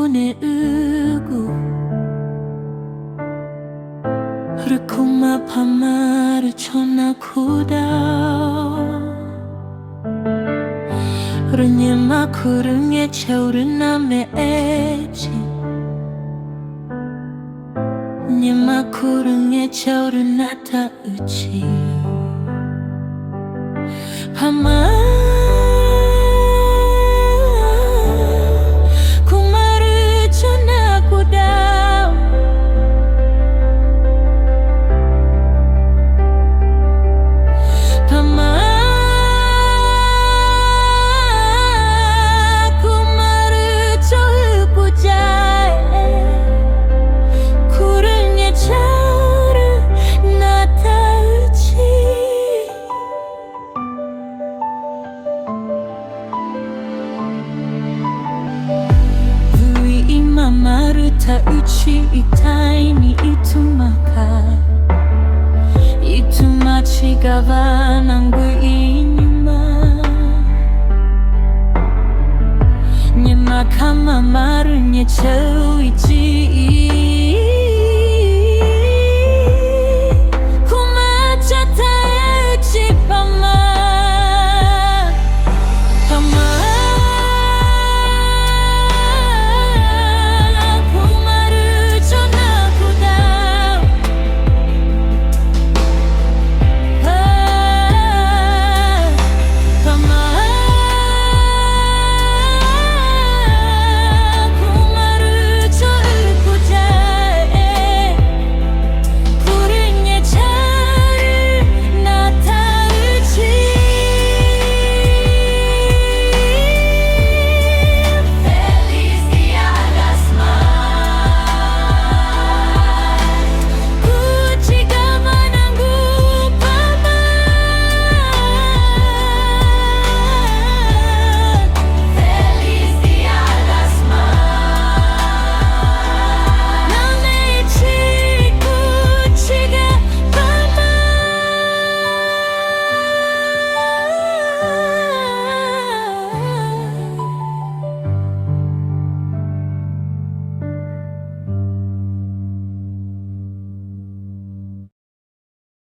손에 으고 Rukuma pamaru chona kuda Runyema kurunge chauruna me echi Nyema kurunge chauruna ta uchi Kumaru chona kuda Maruta uchi itai ni itumaka Itumachi gava nangu inyuma Nyema kama maru nye chau ichi